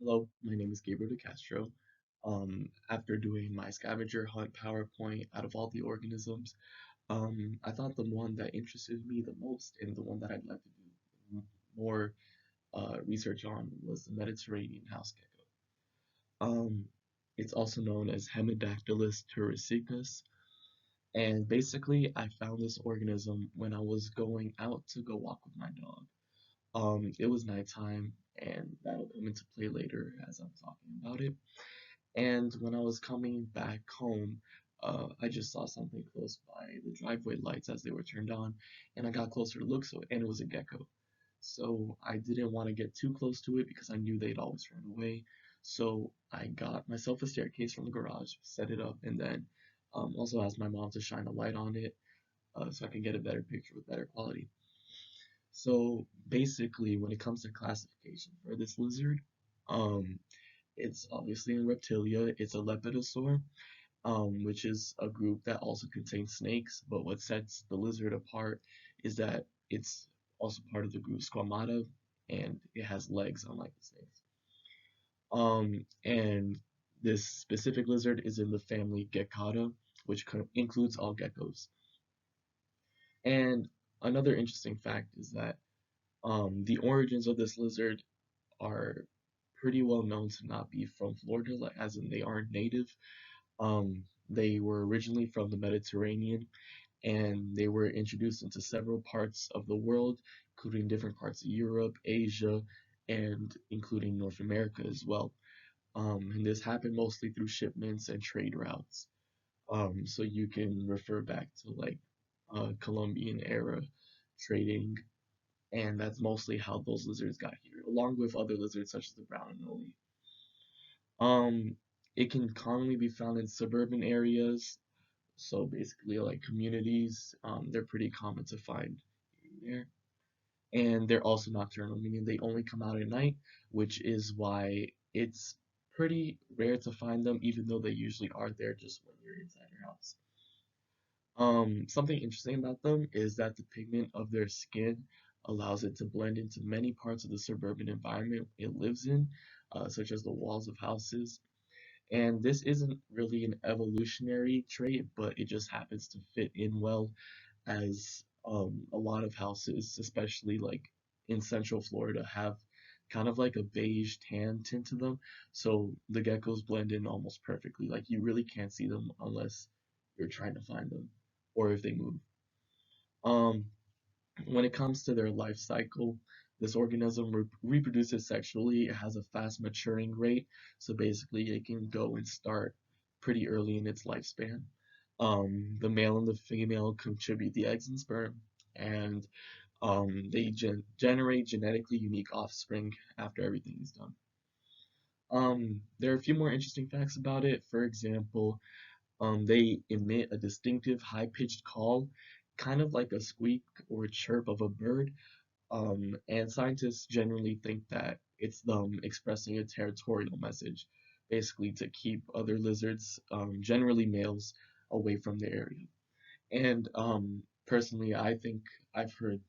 Hello, my name is Gabriel De Castro. After doing my scavenger hunt PowerPoint out of all the organisms, I thought the one that interested me the most and the one that I'd like to do more research on was the Mediterranean house gecko. Um, it's also known as Hemidactylus turricignis, and basically I found this organism when I was going out to go walk with my dog. It was nighttime, and that'll come into play later as I'm talking about it. And when I was coming back home, I just saw something close by the driveway lights as they were turned on, and I got closer to look, and it was a gecko. So I didn't want to get too close to it because I knew they'd always run away. So I got myself a staircase from the garage, set it up, and then also asked my mom to shine a light on it so I can get a better picture with better quality. So basically, when it comes to classification for this lizard, um, it's obviously in reptilia. It's a lepidosaur, which is a group that also contains snakes. But what sets the lizard apart is that it's also part of the group Squamata, and it has legs, unlike the snakes. And this specific lizard is in the family Geckata, which includes all geckos. And another interesting fact is that the origins of this lizard are pretty well known to not be from Florida, like as in they aren't native. They were originally from the Mediterranean, and they were introduced into several parts of the world, including different parts of Europe, Asia, and including North America as well. And this happened mostly through shipments and trade routes. So you can refer back to like Columbian era trading, and that's mostly how those lizards got here, along with other lizards such as the brown anole. Um, it can commonly be found in suburban areas, so basically like communities. They're pretty common to find there, and they're also nocturnal, meaning they only come out at night, which is why it's pretty rare to find them, even though they usually are there just when you're inside your house. Something interesting about them is that the pigment of their skin allows it to blend into many parts of the suburban environment it lives in, such as the walls of houses. And this isn't really an evolutionary trait, but it just happens to fit in well as a lot of houses, especially like in Central Florida, have kind of like a beige tan tint to them. So the geckos blend in almost perfectly. Like you really can't see them unless you're trying to find them or if they move. Um, when it comes to their life cycle, this organism reproduces sexually. It has a fast maturing rate, so basically it can go and start pretty early in its lifespan. The male and the female contribute the eggs and sperm, and they generate genetically unique offspring after everything is done. There are a few more interesting facts about it. For example, they emit a distinctive high-pitched call, kind of like a squeak or chirp of a bird, and scientists generally think that it's them expressing a territorial message, basically to keep other lizards, generally males, away from the area. And personally, I think I've heard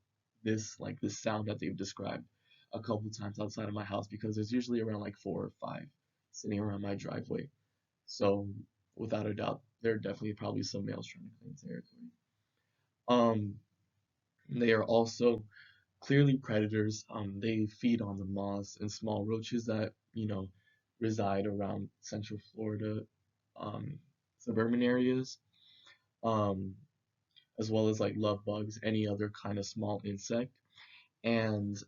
this sound that they've described a couple times outside of my house because there's usually around like four or five sitting around my driveway. So without a doubt, there are definitely probably some males trying to claim territory. Um, they are also clearly predators. They feed on the moths and small roaches that, reside around Central Florida, um, suburban areas, um, as well as like love bugs, any other kind of small insect. And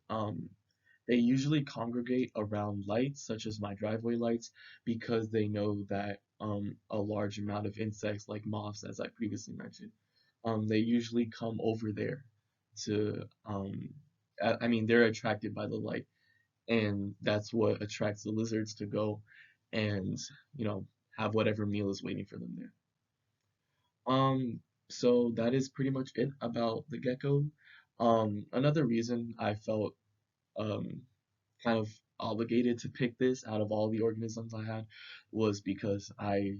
they usually congregate around lights, such as my driveway lights, because they know that a large amount of insects, like moths, as I previously mentioned, they usually come over there to, I mean, they're attracted by the light, and that's what attracts the lizards to go and, you know, have whatever meal is waiting for them there. So that is pretty much it about the gecko. Another reason I felt um, kind of obligated to pick this out of all the organisms I had was because I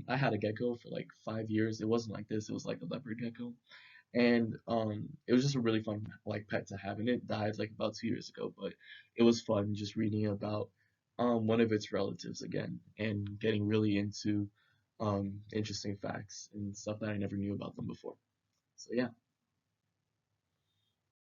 had a gecko for like 5 years. It wasn't like this, it was like a leopard gecko. And it was just a really fun like pet to have, and it died like about 2 years ago, but it was fun just reading about one of its relatives again and getting really into interesting facts and stuff that I never knew about them before. So yeah.